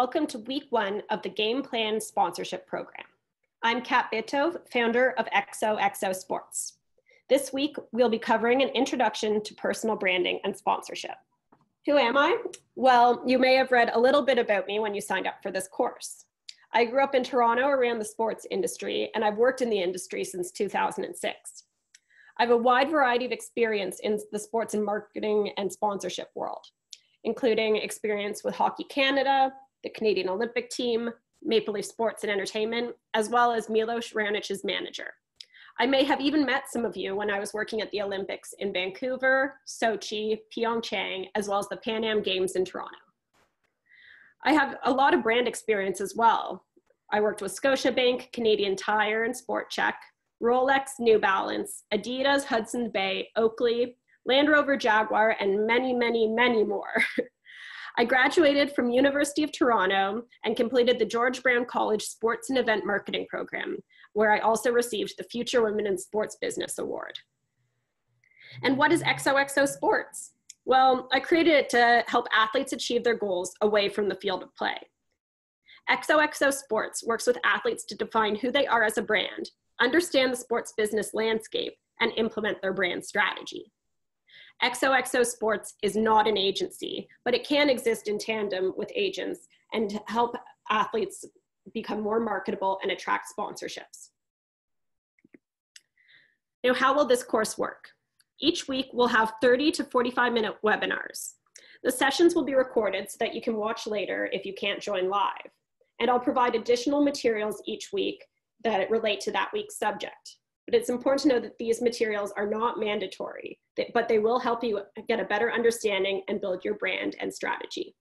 welcome to week 1 of the Game Plan Sponsorship Program. I'm Kat Bitov, founder of XOXO Sports. This week, we'll be covering an introduction to personal branding and sponsorship. Who am I? Well, you may have read a little bit about me when you signed up for this course. I grew up in Toronto around the sports industry, and I've worked in the industry since 2006. I have a wide variety of experience in the sports and marketing and sponsorship world, including experience with Hockey Canada, the Canadian Olympic team, Maple Leaf Sports and Entertainment, as well as Milos Raonic's manager. I may have even met some of you when I was working at the Olympics in Vancouver, Sochi, Pyeongchang, as well as the Pan Am Games in Toronto. I have a lot of brand experience as well. I worked with Scotiabank, Canadian Tire and Sport Check, Rolex, New Balance, Adidas, Hudson's Bay, Oakley, Land Rover, Jaguar, and many, many, many more. I graduated from University of Toronto and completed the George Brown College Sports and Event Marketing Program, where I also received the Future Women in Sports Business Award. And what is XOXO Sports? Well, I created it to help athletes achieve their goals away from the field of play. XOXO Sports works with athletes to define who they are as a brand, understand the sports business landscape, and implement their brand strategy. XOXO Sports is not an agency, but it can exist in tandem with agents and help athletes become more marketable and attract sponsorships. Now, how will this course work? Each week, we'll have 30 to 45-minute webinars. The sessions will be recorded so that you can watch later if you can't join live. And I'll provide additional materials each week that relate to that week's subject. But it's important to know that these materials are not mandatory, but they will help you get a better understanding and build your brand and strategy.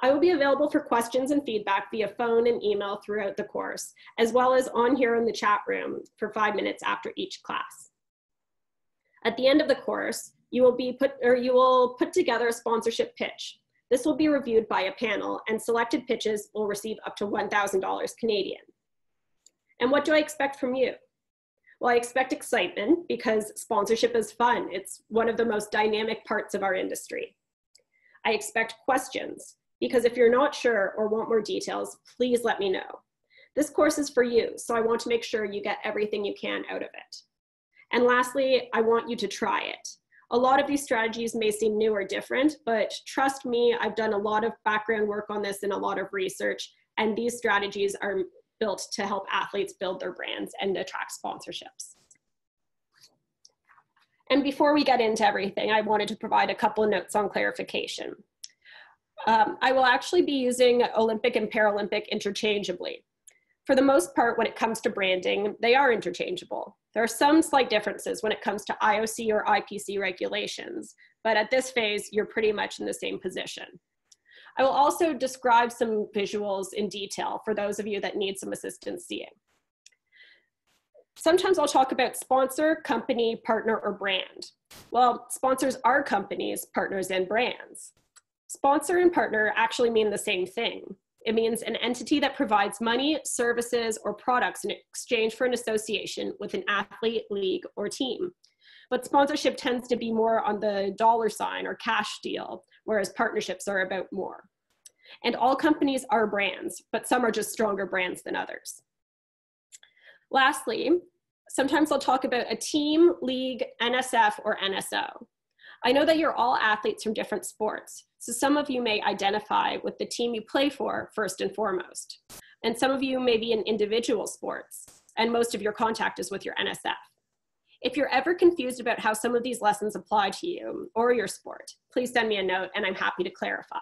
I will be available for questions and feedback via phone and email throughout the course, as well as on here in the chat room for 5 minutes after each class. At the end of the course, you will put together a sponsorship pitch. This will be reviewed by a panel, and selected pitches will receive up to $1,000 Canadian. And what do I expect from you? Well, I expect excitement because sponsorship is fun. It's one of the most dynamic parts of our industry. I expect questions because if you're not sure or want more details, please let me know. This course is for you, so I want to make sure you get everything you can out of it. And lastly, I want you to try it. A lot of these strategies may seem new or different, but trust me, I've done a lot of background work on this and a lot of research, and these strategies are built to help athletes build their brands and attract sponsorships. And before we get into everything, I wanted to provide a couple of notes on clarification. I will actually be using Olympic and Paralympic interchangeably. For the most part, when it comes to branding, they are interchangeable. There are some slight differences when it comes to IOC or IPC regulations, but at this phase, you're pretty much in the same position. I will also describe some visuals in detail for those of you that need some assistance seeing. Sometimes I'll talk about sponsor, company, partner, or brand. Well, sponsors are companies, partners, and brands. Sponsor and partner actually mean the same thing. It means an entity that provides money, services, or products in exchange for an association with an athlete, league, or team. But sponsorship tends to be more on the dollar sign or cash deal, whereas partnerships are about more. And all companies are brands, but some are just stronger brands than others. Lastly, sometimes I'll talk about a team, league, NSF, or NSO. I know that you're all athletes from different sports, so some of you may identify with the team you play for first and foremost. And some of you may be in individual sports, and most of your contact is with your NSF. If you're ever confused about how some of these lessons apply to you or your sport, please send me a note and I'm happy to clarify.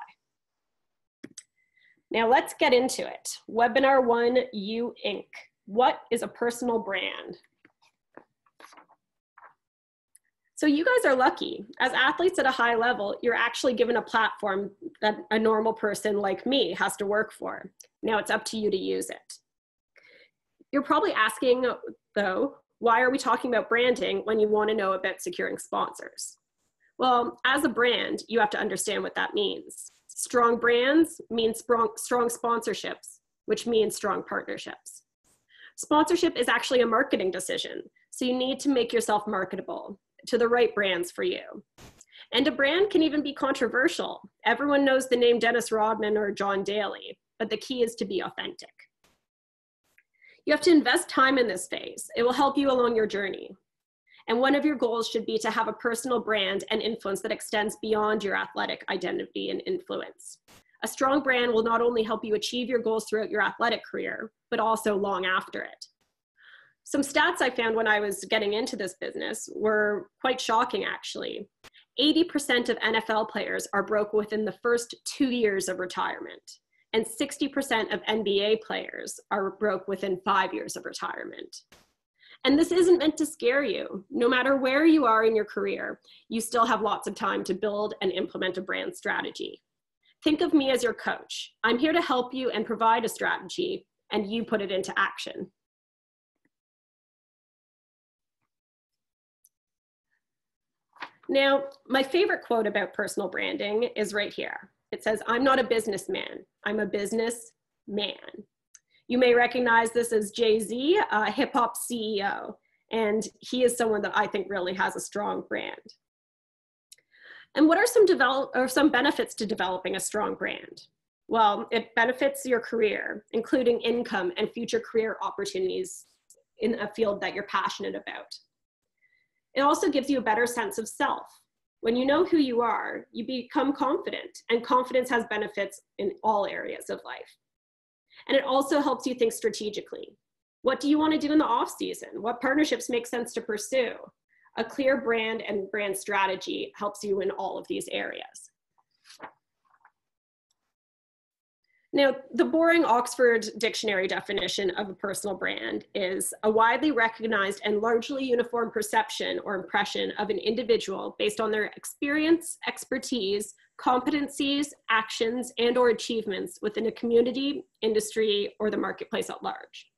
Now let's get into it. Webinar 1, You Inc. What is a personal brand? So you guys are lucky. As athletes at a high level, you're actually given a platform that a normal person like me has to work for. Now it's up to you to use it. You're probably asking, though, why are we talking about branding when you want to know about securing sponsors? Well, as a brand, you have to understand what that means. Strong brands mean strong sponsorships, which means strong partnerships. Sponsorship is actually a marketing decision, so you need to make yourself marketable to the right brands for you. And a brand can even be controversial. Everyone knows the name Dennis Rodman or John Daly, but the key is to be authentic. You have to invest time in this phase. It will help you along your journey. And one of your goals should be to have a personal brand and influence that extends beyond your athletic identity and influence. A strong brand will not only help you achieve your goals throughout your athletic career, but also long after it. Some stats I found when I was getting into this business were quite shocking, actually. 80% of NFL players are broke within the first 2 years of retirement, and 60% of NBA players are broke within 5 years of retirement. And this isn't meant to scare you. No matter where you are in your career, you still have lots of time to build and implement a brand strategy. Think of me as your coach. I'm here to help you and provide a strategy, and you put it into action. Now, my favorite quote about personal branding is right here. It says, "I'm not a businessman, I'm a business man." You may recognize this as Jay-Z, a hip hop CEO, and he is someone that I think really has a strong brand. And what are some benefits to developing a strong brand? Well, it benefits your career, including income and future career opportunities in a field that you're passionate about. It also gives you a better sense of self. When you know who you are, you become confident, and confidence has benefits in all areas of life. And it also helps you think strategically. What do you want to do in the off season? What partnerships make sense to pursue? A clear brand and brand strategy helps you in all of these areas. Now, the boring Oxford Dictionary definition of a personal brand is a widely recognized and largely uniform perception or impression of an individual based on their experience, expertise, competencies, actions, and/or achievements within a community, industry, or the marketplace at large.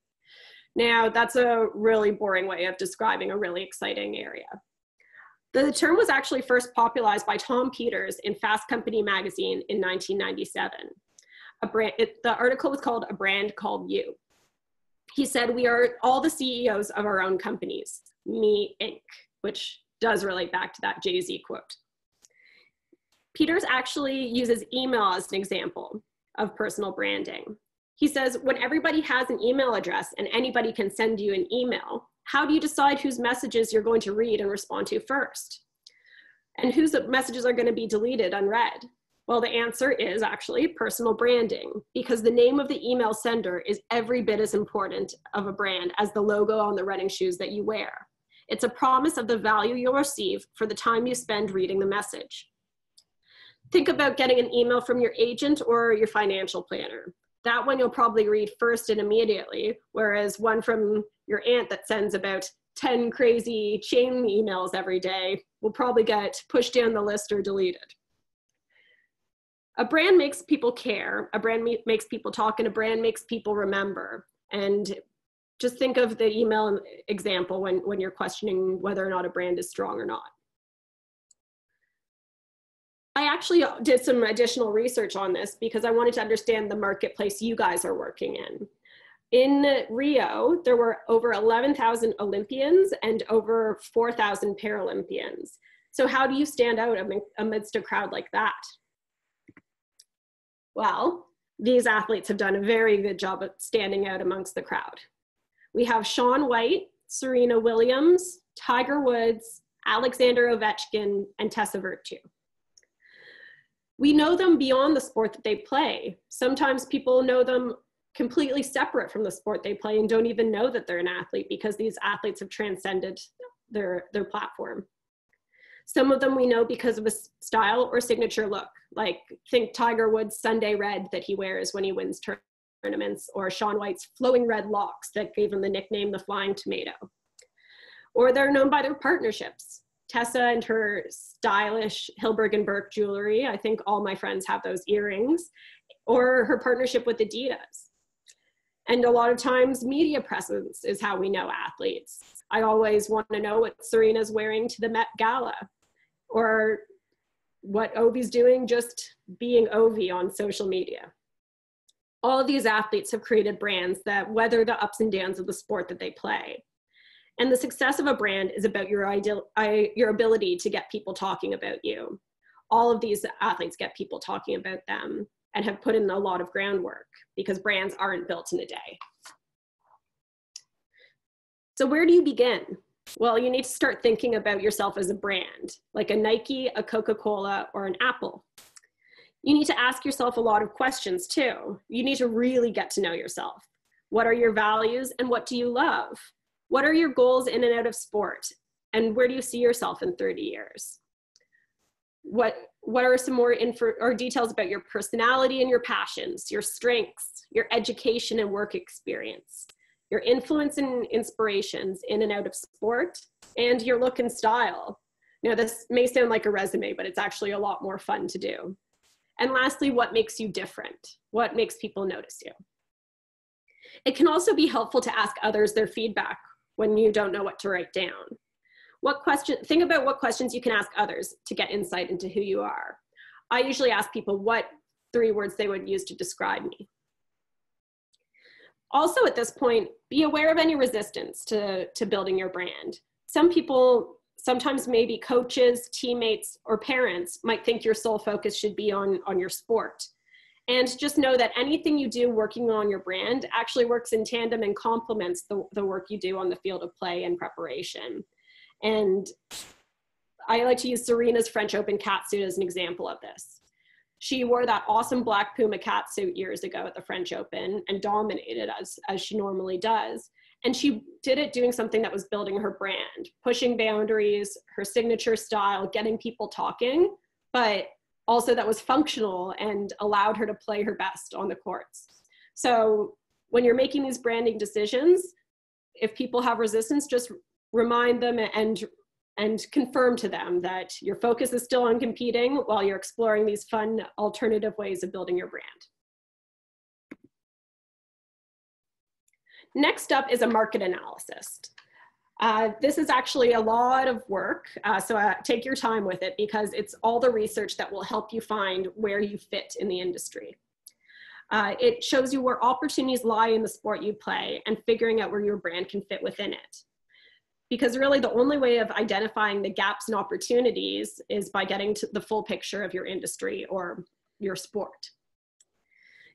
Now, that's a really boring way of describing a really exciting area. The term was actually first popularized by Tom Peters in Fast Company magazine in 1997. The article was called "A Brand Called You." He said, "We are all the CEOs of our own companies, me Inc., which does relate back to that Jay-Z quote. Peters actually uses email as an example of personal branding. He says, when everybody has an email address and anybody can send you an email, how do you decide whose messages you're going to read and respond to first? And whose messages are going to be deleted unread? Well, the answer is actually personal branding, because the name of the email sender is every bit as important of a brand as the logo on the running shoes that you wear. It's a promise of the value you'll receive for the time you spend reading the message. Think about getting an email from your agent or your financial planner. That one you'll probably read first and immediately, whereas one from your aunt that sends about 10 crazy chain emails every day will probably get pushed down the list or deleted. A brand makes people care, a brand makes people talk, and a brand makes people remember. And just think of the email example when you're questioning whether or not a brand is strong or not. I actually did some additional research on this because I wanted to understand the marketplace you guys are working in. In Rio, there were over 11,000 Olympians and over 4,000 Paralympians. So how do you stand out amidst a crowd like that? Well, these athletes have done a very good job of standing out amongst the crowd. We have Shaun White, Serena Williams, Tiger Woods, Alexander Ovechkin, and Tessa Virtue. We know them beyond the sport that they play. Sometimes people know them completely separate from the sport they play and don't even know that they're an athlete because these athletes have transcended their platform. Some of them we know because of a style or signature look, like think Tiger Woods' Sunday red that he wears when he wins tournaments, or Shaun White's flowing red locks that gave him the nickname the Flying Tomato. Or they're known by their partnerships. Tessa and her stylish Hilberg & Berk jewelry, I think all my friends have those earrings, or her partnership with Adidas. And a lot of times media presence is how we know athletes. I always want to know what Serena's wearing to the Met Gala, or what Ovi's doing just being Ovi on social media. All of these athletes have created brands that weather the ups and downs of the sport that they play. And the success of a brand is about your ability to get people talking about you. All of these athletes get people talking about them and have put in a lot of groundwork because brands aren't built in a day. So where do you begin? Well, you need to start thinking about yourself as a brand, like a Nike, a Coca-Cola, or an Apple. You need to ask yourself a lot of questions too. You need to really get to know yourself. What are your values and what do you love? What are your goals in and out of sport? And where do you see yourself in 30 years? What are some more details about your personality and your passions, your strengths, your education and work experience, your influence and inspirations in and out of sport, and your look and style? Now, this may sound like a resume, but it's actually a lot more fun to do. And lastly, what makes you different? What makes people notice you? It can also be helpful to ask others their feedback when you don't know what to write down. Think about what questions you can ask others to get insight into who you are. I usually ask people what 3 words they would use to describe me. Also at this point, be aware of any resistance to building your brand. Some people, sometimes maybe coaches, teammates, or parents might think your sole focus should be on your sport. And just know that anything you do working on your brand actually works in tandem and complements the work you do on the field of play and preparation. And I like to use Serena's French Open catsuit as an example of this. She wore that awesome black Puma catsuit years ago at the French Open and dominated as she normally does. And she did it doing something that was building her brand, pushing boundaries, her signature style, getting people talking, but also that was functional and allowed her to play her best on the courts. So when you're making these branding decisions, if people have resistance, just remind them and confirm to them that your focus is still on competing while you're exploring these fun alternative ways of building your brand. Next up is a market analysis. This is actually a lot of work, so take your time with it because it's all the research that will help you find where you fit in the industry. It shows you where opportunities lie in the sport you play and figuring out where your brand can fit within it. Because really the only way of identifying the gaps and opportunities is by getting to the full picture of your industry or your sport.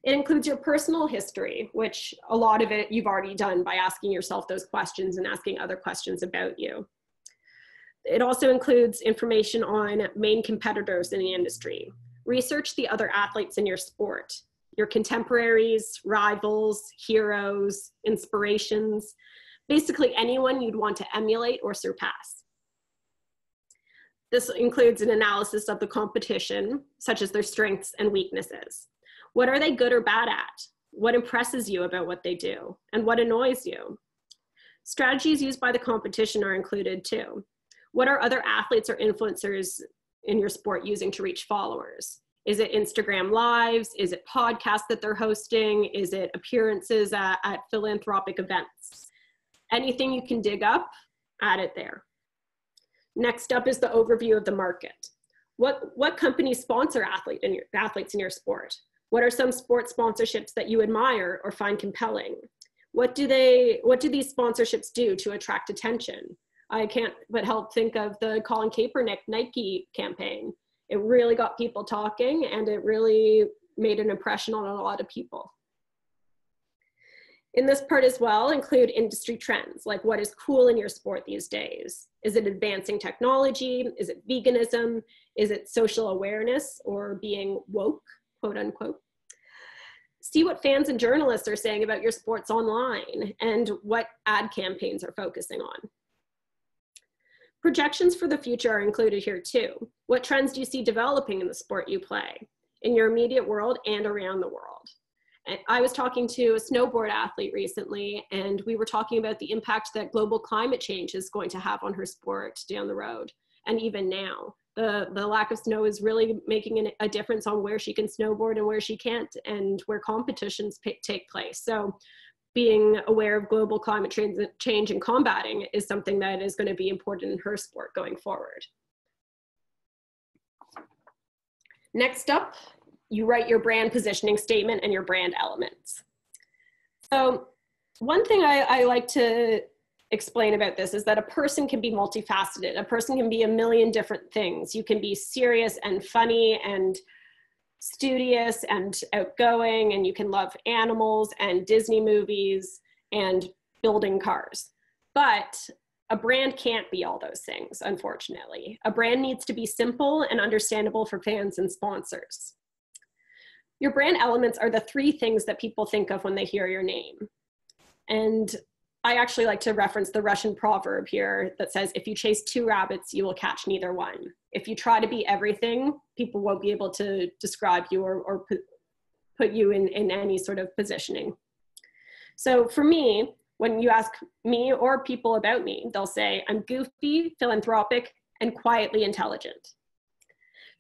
It includes your personal history, which a lot of it you've already done by asking yourself those questions and asking other questions about you. It also includes information on main competitors in the industry. Research the other athletes in your sport, your contemporaries, rivals, heroes, inspirations, basically anyone you'd want to emulate or surpass. This includes an analysis of the competition, such as their strengths and weaknesses. What are they good or bad at? What impresses you about what they do? And what annoys you? Strategies used by the competition are included too. What are other athletes or influencers in your sport using to reach followers? Is it Instagram lives? Is it podcasts that they're hosting? Is it appearances at philanthropic events? Anything you can dig up, add it there. Next up is the overview of the market. What companies sponsor athletes in your sport? What are some sports sponsorships that you admire or find compelling? What do these sponsorships do to attract attention? I can't but help think of the Colin Kaepernick Nike campaign. It really got people talking and it really made an impression on a lot of people. In this part as well, include industry trends, like what is cool in your sport these days? Is it advancing technology? Is it veganism? Is it social awareness or being woke, quote unquote? See what fans and journalists are saying about your sports online and what ad campaigns are focusing on. Projections for the future are included here too. What trends do you see developing in the sport you play, in your immediate world and around the world? And I was talking to a snowboard athlete recently, and we were talking about the impact that global climate change is going to have on her sport down the road. And even now, the lack of snow is really making a difference on where she can snowboard and where she can't, and where competitions take place. So being aware of global climate change and combating is something that is going to be important in her sport going forward. Next up, you write your brand positioning statement and your brand elements. So one thing I like to explain about this is that a person can be multifaceted. A person can be a million different things. You can be serious and funny and studious and outgoing, and you can love animals and Disney movies and building cars. But a brand can't be all those things, unfortunately. A brand needs to be simple and understandable for fans and sponsors. Your brand elements are the three things that people think of when they hear your name. And I actually like to reference the Russian proverb here that says, if you chase two rabbits, you will catch neither one. If you try to be everything, people won't be able to describe you or put you in any sort of positioning. So for me, when you ask me or people about me, they'll say, I'm goofy, philanthropic, and quietly intelligent.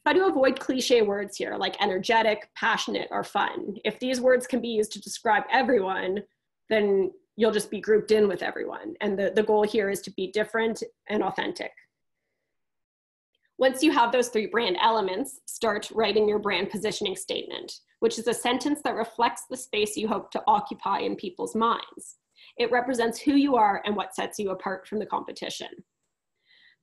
Try to avoid cliche words here like energetic, passionate, or fun. If these words can be used to describe everyone, then you'll just be grouped in with everyone. And the goal here is to be different and authentic. Once you have those three brand elements, start writing your brand positioning statement, which is a sentence that reflects the space you hope to occupy in people's minds. It represents who you are and what sets you apart from the competition.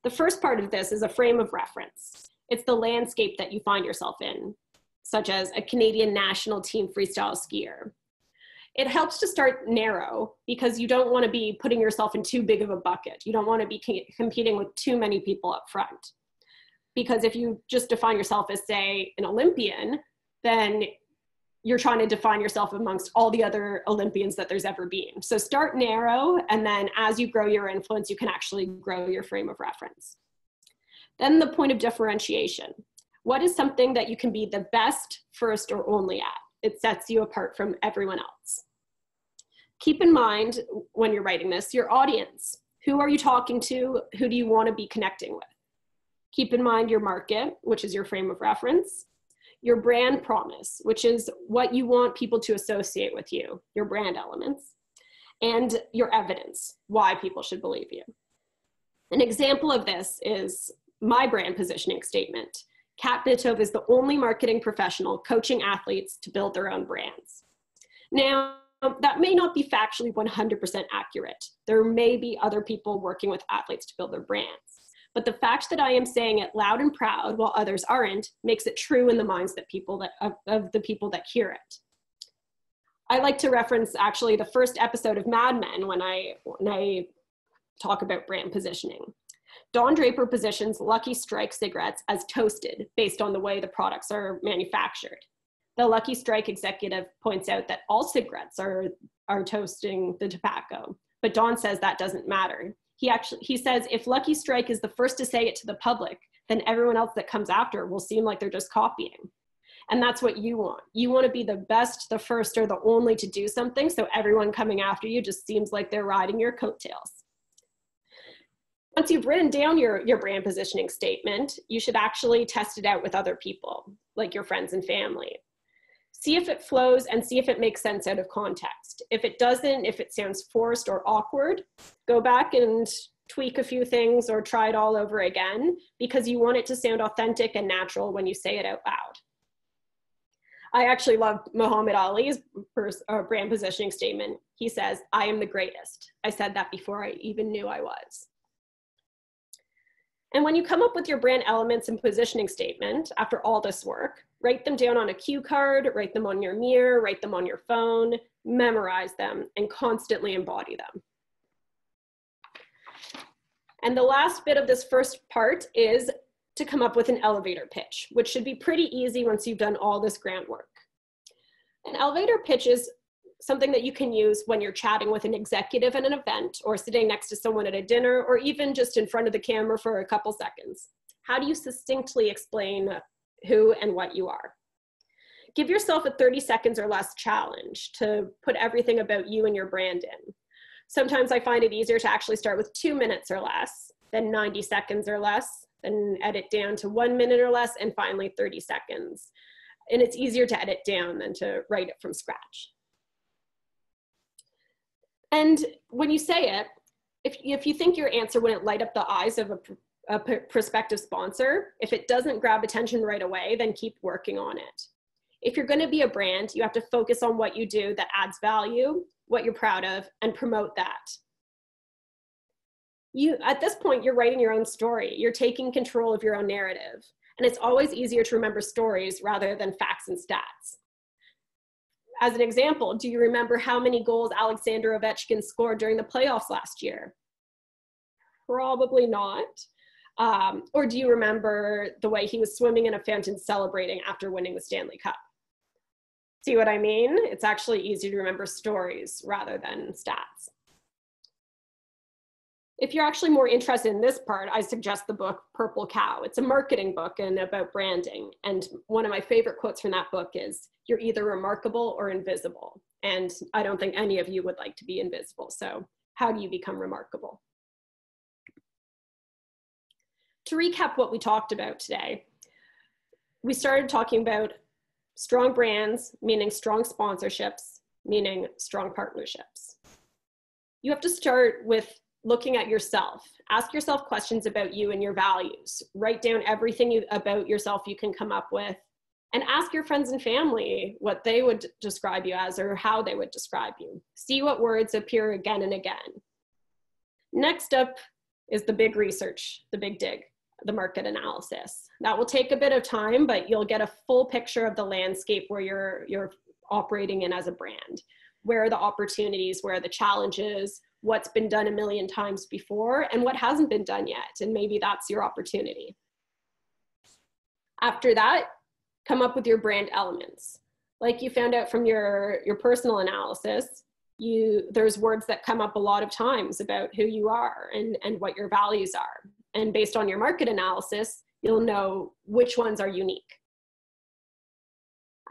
The first part of this is a frame of reference. It's the landscape that you find yourself in, such as a Canadian national team freestyle skier. It helps to start narrow because you don't want to be putting yourself in too big of a bucket. You don't want to be competing with too many people up front. Because if you just define yourself as, say, an Olympian, then you're trying to define yourself amongst all the other Olympians that there's ever been. So start narrow, and then as you grow your influence, you can actually grow your frame of reference. Then the point of differentiation. What is something that you can be the best, first, or only at? It sets you apart from everyone else. Keep in mind when you're writing this, your audience. Who are you talking to? Who do you want to be connecting with? Keep in mind your market, which is your frame of reference. Your brand promise, which is what you want people to associate with you, your brand elements. And your evidence, why people should believe you. An example of this is my brand positioning statement. Kat Bitove is the only marketing professional coaching athletes to build their own brands. Now, that may not be factually 100% accurate. There may be other people working with athletes to build their brands. But the fact that I am saying it loud and proud while others aren't makes it true in the minds of the people that hear it. I like to reference actually the first episode of Mad Men when I talk about brand positioning. Don Draper positions Lucky Strike cigarettes as toasted based on the way the products are manufactured. The Lucky Strike executive points out that all cigarettes are toasting the tobacco, but Don says that doesn't matter. He says if Lucky Strike is the first to say it to the public, then everyone else that comes after will seem like they're just copying. And that's what you want. You want to be the best, the first, or the only to do something, so everyone coming after you just seems like they're riding your coattails. Once you've written down your brand positioning statement, you should actually test it out with other people, like your friends and family. See if it flows and see if it makes sense out of context. If it doesn't, if it sounds forced or awkward, go back and tweak a few things or try it all over again because you want it to sound authentic and natural when you say it out loud. I actually love Muhammad Ali's brand positioning statement. He says, I am the greatest. I said that before I even knew I was. And when you come up with your brand elements and positioning statement, after all this work, write them down on a cue card, write them on your mirror, write them on your phone, memorize them, and constantly embody them. And the last bit of this first part is to come up with an elevator pitch, which should be pretty easy once you've done all this groundwork. An elevator pitch is something that you can use when you're chatting with an executive at an event or sitting next to someone at a dinner or even just in front of the camera for a couple seconds. How do you succinctly explain who and what you are? Give yourself a 30 seconds or less challenge to put everything about you and your brand in. Sometimes I find it easier to actually start with 2 minutes or less, then 90 seconds or less, then edit down to 1 minute or less, and finally 30 seconds. And it's easier to edit down than to write it from scratch. And when you say it, if you think your answer wouldn't light up the eyes of a prospective sponsor, if it doesn't grab attention right away, then keep working on it. If you're going to be a brand, you have to focus on what you do that adds value, what you're proud of, and promote that. At this point, you're writing your own story. You're taking control of your own narrative. And it's always easier to remember stories rather than facts and stats. As an example, do you remember how many goals Alexander Ovechkin scored during the playoffs last year? Probably not. Or do you remember the way he was swimming in a fountain celebrating after winning the Stanley Cup? See what I mean? It's actually easier to remember stories rather than stats. If you're actually more interested in this part, I suggest the book Purple Cow. It's a marketing book and about branding. And one of my favorite quotes from that book is, "You're either remarkable or invisible." And I don't think any of you would like to be invisible. So how do you become remarkable? To recap what we talked about today, we started talking about strong brands, meaning strong sponsorships, meaning strong partnerships. You have to start with looking at yourself. Ask yourself questions about you and your values. Write down everything about yourself you can come up with, and ask your friends and family what they would describe you as or how they would describe you. See what words appear again and again. Next up is the big research, the big dig, the market analysis. That will take a bit of time, but you'll get a full picture of the landscape where you're operating in as a brand. Where are the opportunities, where are the challenges, what's been done a million times before, and what hasn't been done yet, and maybe that's your opportunity. After that, come up with your brand elements. Like you found out from your personal analysis, there's words that come up a lot of times about who you are and what your values are. And based on your market analysis, you'll know which ones are unique.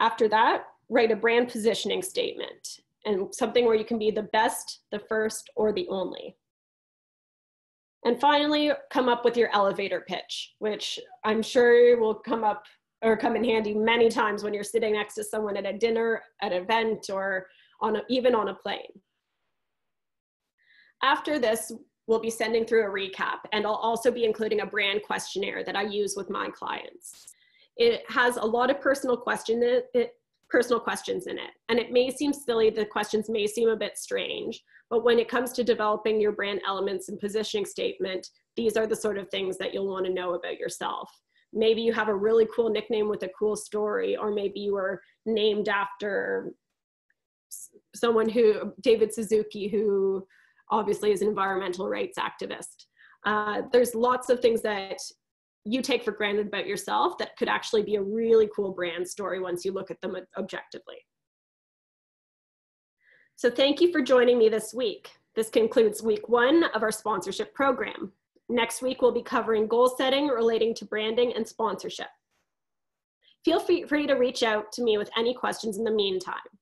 After that, write a brand positioning statement, and something where you can be the best, the first, or the only. And finally, come up with your elevator pitch, which I'm sure will come in handy many times when you're sitting next to someone at a dinner, at an event, or even on a plane. After this, we'll be sending through a recap, and I'll also be including a brand questionnaire that I use with my clients. It has a lot of personal questions in it, and it may seem silly, the questions may seem a bit strange, but when it comes to developing your brand elements and positioning statement, these are the sort of things that you'll want to know about yourself. Maybe you have a really cool nickname with a cool story, or maybe you were named after someone David Suzuki, who obviously is an environmental rights activist. There's lots of things that you take for granted about yourself that could actually be a really cool brand story once you look at them objectively. So thank you for joining me this week. This concludes week 1 of our sponsorship program. Next week, we'll be covering goal setting relating to branding and sponsorship. Feel free to reach out to me with any questions in the meantime.